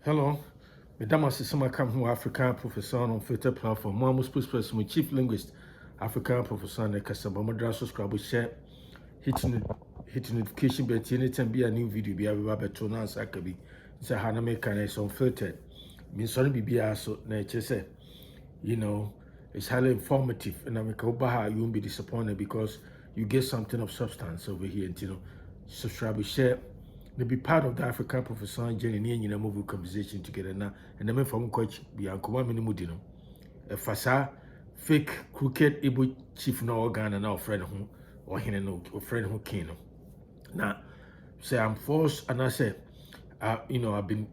Hello, Madam Assisama come who African professor on Filter platform. More spokesperson, my chief linguist, African professor, and Kasaba Madras subscribe, share, hit notification bell, anytime be a new video, be a better now, Sakabi. It's a Haname can is unfiltered. Means sorry, be so nature say, it's highly informative, and I'm you won't be disappointed because you get something of substance over here, and subscribe, share. They be part of the African professor journey and you move conversation together now. And then from coach be Ankoma Minimudino. A fasa fake crooked Igbo chief no organ and our friend who or him no or friend who came. Now say I'm forced and I say I've been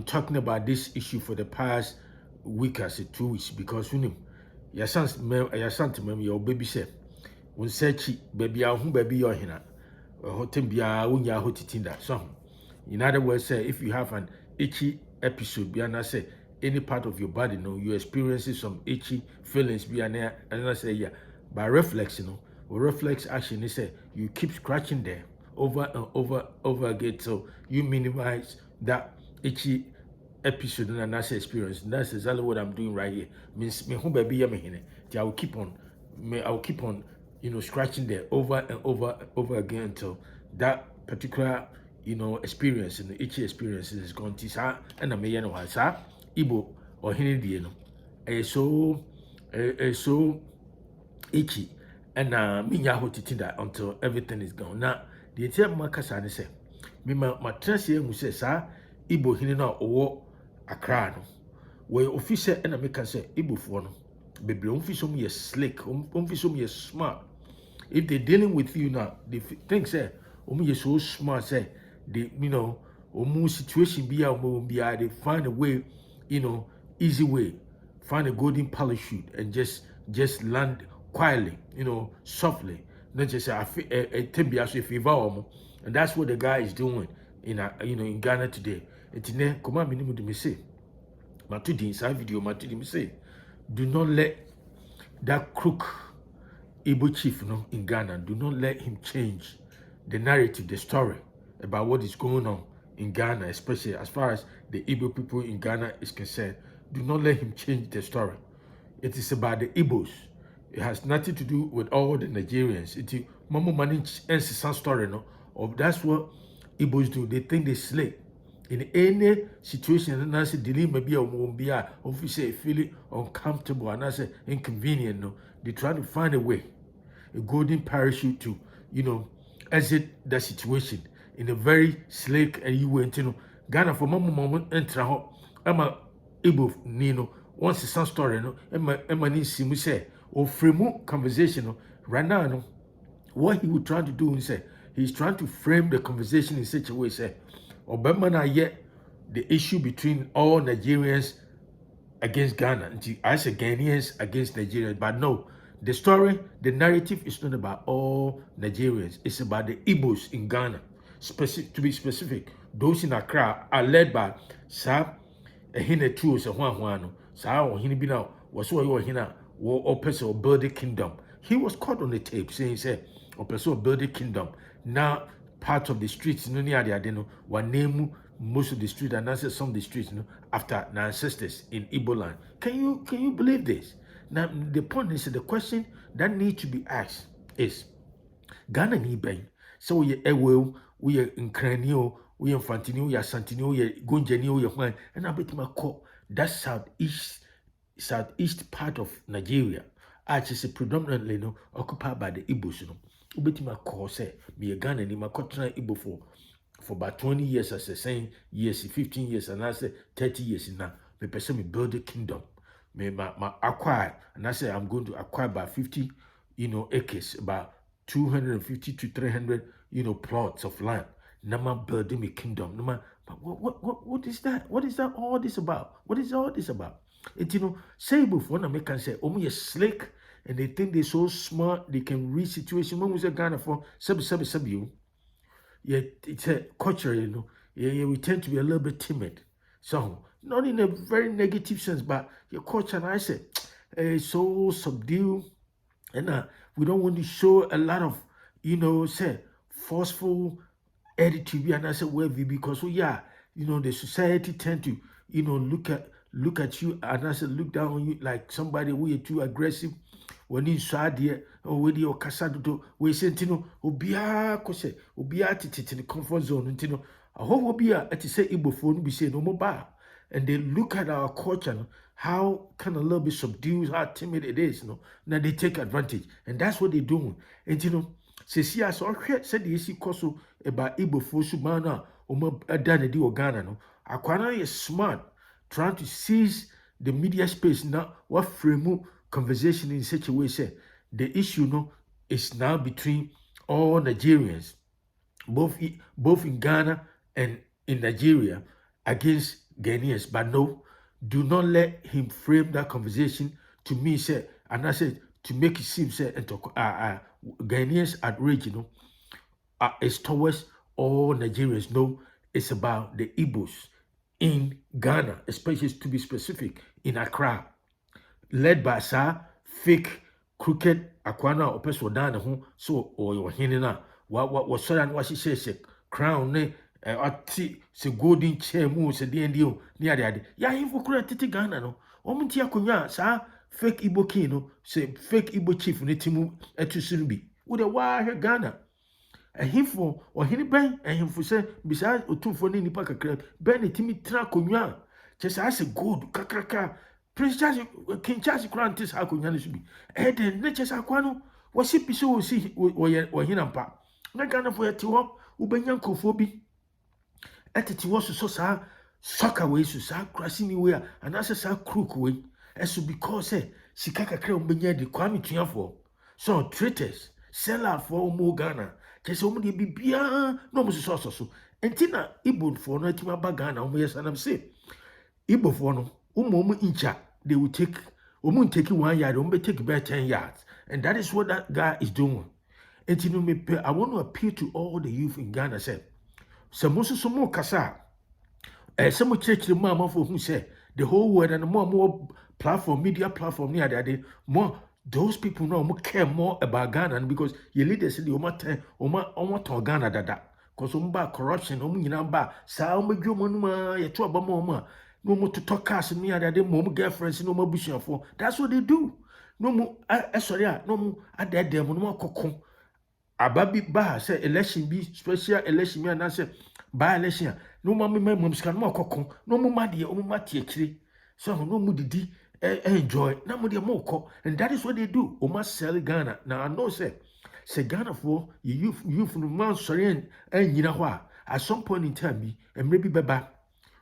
talking about this issue for the past week as 2 weeks because your son to me your baby said when search baby who baby your hina. So, in other words, say if you have an itchy episode, be and say any part of your body, you experiencing some itchy feelings, be and I say yeah, by reflex, or reflex action is say you keep scratching there over and over again, so you minimize that itchy episode and I say experience. And that's exactly what I'm doing right here. Means me home baby I will keep on scratching there over and over again until that particular, experience and the itchy experience is going to say, and I may Igbo or Hindi, so itchy, and me yaho that until everything is gone. Now, the entire Makasani say, me my translator who says, Igbo Hinina or Accra, where officer and I make say Igbo for no. Baby, don't feel so me slick, don't feel so me smart. If they're dealing with you now, they think say, you're so smart, say they, situation be they find a way, easy way, find a golden parachute and just land quietly, softly. Not just say a favor, and that's what the guy is doing in Ghana today. It's ne come on minimum to me say. My to the inside video, my to me say, do not let that CROOK IGBO chief in Ghana, do not let him change the narrative, the story about what is going on in Ghana, especially as far as the Igbo people in Ghana is concerned. Do not let him change the story. It is about the Igbos. It has nothing to do with all the Nigerians. It's Mama manage some story, or that's what Igbos do. They think they slay. In any situation, and I say dealing maybe a wombia, officer feeling uncomfortable and I say inconvenient, they try to find a way, a golden parachute to, exit the situation in a very slick and you went, Ghana for moment enter Emma Igbo Nino, once it's some story, Emma Nisi say, or frame conversation, right now, what he would try to do is say, he's trying to frame the conversation in such a way, say, Obama yet the issue between all Nigerians against Ghana. I say Ghanaians against Nigerians, but no, the story, the narrative is not about all Nigerians. It's about the Igbos in Ghana. To be specific, those in Accra are led by Sa Ehine Tuos and Juan Sa or Hinibina was what you were here or person of build a kingdom. He was caught on the tape saying, say, or person of build a kingdom. Now part of the streets, one name most of the streets and answer some of the streets, after the ancestors in Igbo land. Can you believe this? Now the point is the question that needs to be asked is Ghana need bang. So we are in Cranio, we are Fantino, we are Santino, we are Gunjani, we are Juan, and I bet my call that southeast part of Nigeria, actually predominantly occupied by the Igbos. Ubetima call say me a Ghana ni makotana Igbo for about 20 years as a saying years, 15 years, and I say 30 years now. Me person me build a kingdom. Me my acquire, and I say I'm going to acquire about 50, acres, about 250 to 300, plots of land. Nama building me kingdom. Nama, but what is that? What is that all this about? What is all this about? It say before na make can say, oh me slick. And they think they're so smart, they can read situation. When we say Ghana for sub, yeah, it's a culture, yeah, we tend to be a little bit timid. So, not in a very negative sense, but your culture, and I say, so subdued, and we don't want to show a lot of, say, forceful attitude, and I say, well, because, the society tend to, look at you and I say look down on you like somebody who is too aggressive. When you saw there, or when you casado to, we sent Obia Kose, Obia Titi in the comfort zone, I hope Obia at say Igbo phone be saying no more bar. And they look at our culture, how kind of a little bit subdued, how timid it is, Now they take advantage. And that's what they're doing. And say see us all said the issue koso about Igbo Fosu mana done di Ghana no. Akwana is smart, trying to seize the media space now. What frame conversation in such a way say the issue is now between all Nigerians, both in Ghana and in Nigeria, against Ghanaians. But no, do not let him frame that conversation to me say, and I said to make it seem say and to Ghanaians outrage, is towards all Nigerians. No, it's about the Igbos in Ghana, especially to be specific, in Accra, led by fake crooked Akwana or Pesodana, so or your hinina. What was so and what she says, crown, se golden chair moves a D&D near the idea. Ya, him for credit Ghana, no. Omuntia kunya, sa fake Igbo king, say fake Igbo chief, Netimu, etusunubi. Would a wire Ghana. A him for or him ben, and him for say, besides, or two for any pack crab, ben a timid trakunya. Just as a good kakraka. Prince Charles, King Charles Grantis, how could you be? And then Natures Aquano was it so see or Hinampa. Not Ghana for a tiwa, Ubanyanko phobi. At it was so sa soccer way, so sa crossing way, and as a sa crook way, as to because Sikaka crown benya the Kwame Triumph. So traitors sell out for more Ghana. Just only be bia no Mrs. Also. And Tina Ibo for no Tima Ghana, yes, and I'm saying Ibo for no incha. They will take, take 1 yard, take about 10 yards. And that is what that guy is doing. And I want to appeal to all the youth in Ghana, say, so most of some more kasa, some church the mama for who say, the whole world and more platform, media platform near that more, those people know more care more about Ghana because your leaders say the Oma to Ghana dada. Because corruption, sa manuma, ya to abama. No more to talk us and me and the mom girlfriends, no more bushing for. That's what they do. No more, sorry, no more at that them, no more cocoon. A baby bar say election be special election, me and I say by election. No more, my mom's can more cocoon, no more money, no more actually. So no more did enjoy, no more more and that is what they do. O must sell Ghana. Now I know, say Ghana for you from Mount Sorry and you know what, at some point in time, and maybe back.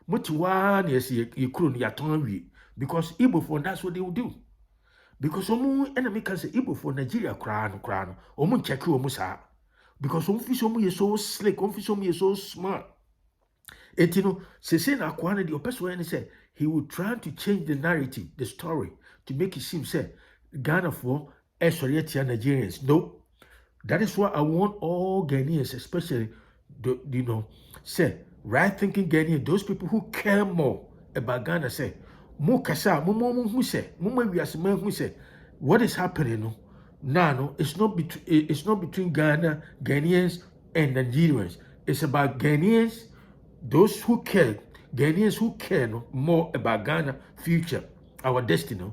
Motiwa yes ye kuro ya tonwi because Igbo for that's what they will do. Because enemy can say Igbo for Nigeria crown. Check you sa. Because fish is so slick, fish is so smart. And say na kwana the person when say he will try to change the narrative, the story, to make it seem say Ghana for Esoriatia Nigerians. No. That is why I want all Ghanaians, especially say right thinking Ghanaian, those people who care more about Ghana say, Mo kasa, who say, we as men who say, what is happening now? It's not between Ghanaians and Nigerians. It's about Ghanaians, those who care, Ghanaians who care more about Ghana future, our destiny.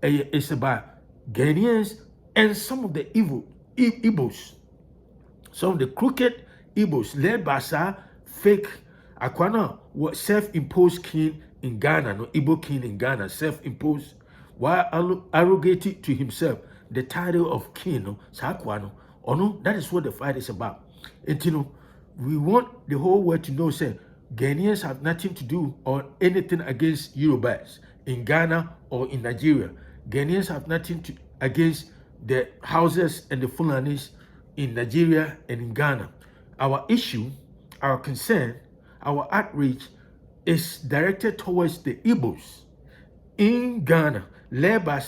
It's about Ghanaians and some of the Igbos, some of the crooked Igbos led by fake Akwana was self-imposed king in Ghana, Igbo king in Ghana, self-imposed, while arrogating to himself the title of king, Sakwano. That is what the fight is about. And we want the whole world to know, say, Ghanaians have nothing to do or anything against Yorubas in Ghana or in Nigeria. Ghanaians have nothing to against the houses and the Fulanis in Nigeria and in Ghana. Our issue, our concern, our outreach is directed towards the Igbos in Ghana, led by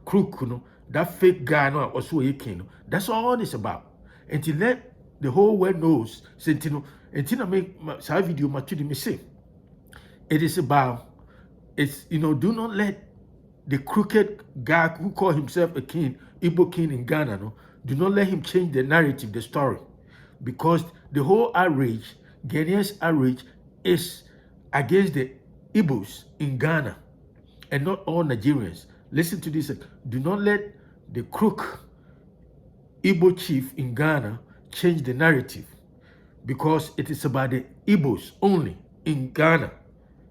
CROOK, that fake Ghana also a king. That's all it's about. And to let the whole world knows, and make my video me say, it is about, do not let the crooked guy who call himself a king, Igbo king in Ghana, do not let him change the narrative, the story. Because the whole outrage, Ghanaians outrage, is against the Igbos in Ghana and not all Nigerians. Listen to this. Do not let the CROOK IGBO chief in Ghana change the narrative, because it is about the Igbos only in Ghana,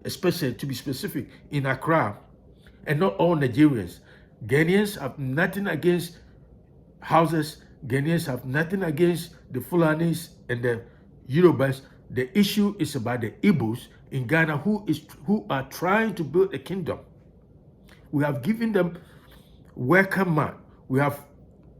especially, to be specific, in Accra, and not all Nigerians. Ghanaians have nothing against houses. Ghanaians have nothing against the Fulanis and the Yorubas. The issue is about the Igbos in Ghana who are trying to build a kingdom. We have given them welcome mat. We have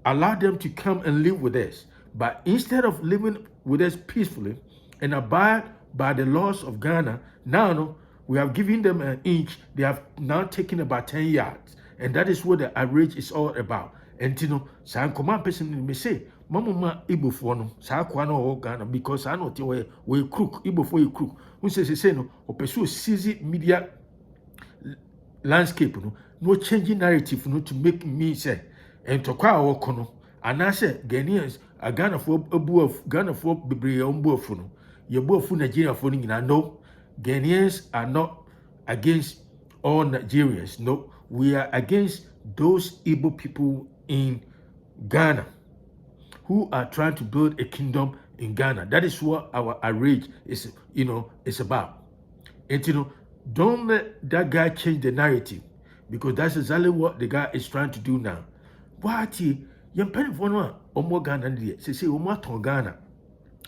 allowed them to come and live with us. But instead of living with us peacefully and abide by the laws of Ghana, now we have given them an inch. They have now taken about 10 yards. And that is what the outrage is all about. And you know, some command person may say, Mama Igbo for no, Saquano Ghana, because I know we crook, Igbo for you crook. Who says, no, or pursue CZ media landscape, no changing narrative to make me say, and to cry or cono. And I said, Ghanaians, a Ghana for a boo of Ghana for Bibri on Buafuno. Your Buafu Nigeria phoning in. I know Ghanaians are not against all Nigerians. No, we are against those Igbo people in Ghana who are trying to build a kingdom in Ghana. That is what our outrage is, is about. And don't let that guy change the narrative, because that's exactly what the guy is trying to do now. What young penny for no omo Ghana say omo Ghana.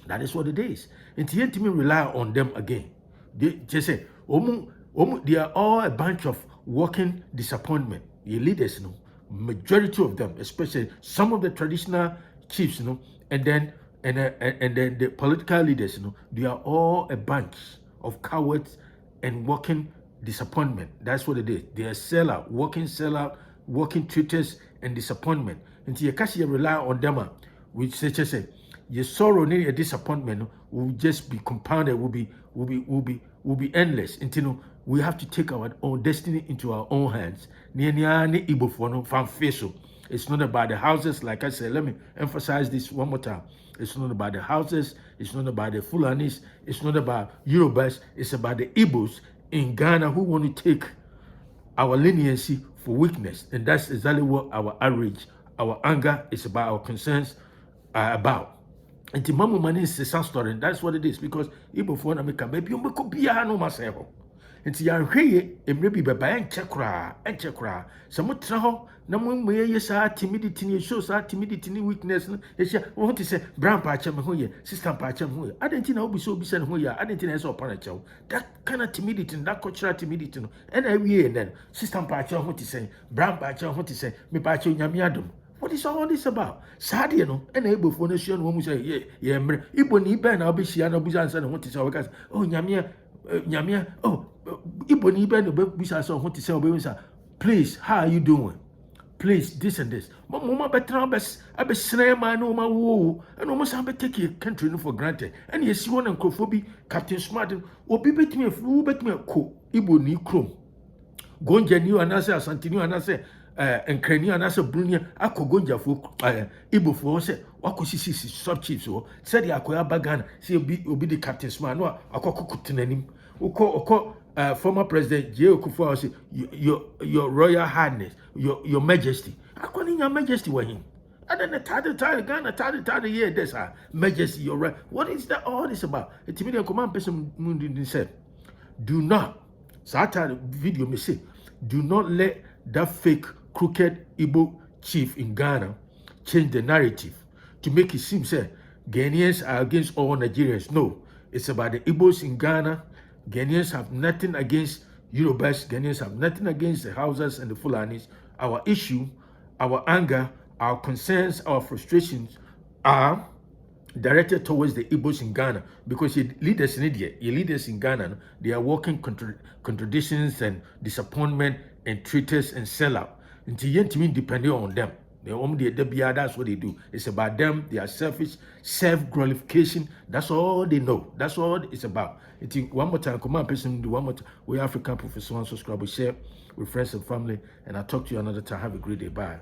That is what it is. And you me rely on them again. They just say they are all a bunch of walking disappointment. The leaders, majority of them, especially some of the traditional chiefs, and then the political leaders, they are all a bunch of cowards and walking disappointment. That's what it is. They are sellout, walking traitors and disappointment. Until you can't rely on them, which say your sorrow and your disappointment will just be compounded, will be endless. Until we have to take our own destiny into our own hands. It's not about the houses, like I said. Let me emphasize this one more time. It's not about the houses. It's not about the Fulanis. It's not about Yorubas. It's about the Igbos in Ghana who want to take our leniency for weakness. And that's exactly what our outrage, our anger is about, our concerns are about. And the Mamu Mani is a sound story. And that's what it is. Because Igbo for America, maybe you make be a no myself. And see, I'm here, and maybe by and chakra. Some traho, no one may yes, timidity, shows our timidity, weakness. Yes, what is a brown patch of Hoya, sister patch of Hoya. I didn't know be so beside Hoya. I didn't know so upon a child. That kind of timidity, that cultural timidity. And I wear then, sister patch of what to say, brown patch of what to say, me patch of Yamiadum. What is all this about? Sadia, and able for nation woman say, yeah, Ibo ni ben, I'll be Shiana Buzan and what is our guys. Oh, Yamia, oh. Please, how are you doing? Please, this and this. Mama better I be snare man no ma wo and almost have take your country for granted. And yes, you want and Captain Smart or be bet me a fool, bet me a co Ibo ni chrome. Gonja new and answer Santino and answer and Crania and answer Brunia, Ako Gonja for Ibo for say, what could she see sub chiefs or said the Akoya Bagan, say be the Captain Smart, no, Ako Kutunanim, Oko. Former President J. Okufuor say, your Royal Highness, your Majesty. According your Majesty were him. And then the title Ghana title year this Majesty, your right. What is that all this about? The Timid command person Mundi said, do not, Sata video me say, do not let that fake crooked Igbo chief in Ghana change the narrative to make it seem say Ghanaians are against all Nigerians. No, it's about the Igbos in Ghana. Ghanaians have nothing against Yorubas. Ghanaians have nothing against the Hausas and the Fulanis. Our issue, our anger, our concerns, our frustrations are directed towards the Igbos in Ghana, because your leaders in Ghana, they are working contradictions and disappointment and traitors and sellout. Until you depending on them. That's what they do. It's about them. They are selfish, self-glorification. That's all they know. That's all it's about. One more time, come on, person, do one more time. We African Professor, subscribe, share with friends and family. And I'll talk to you another time. Have a great day. Bye.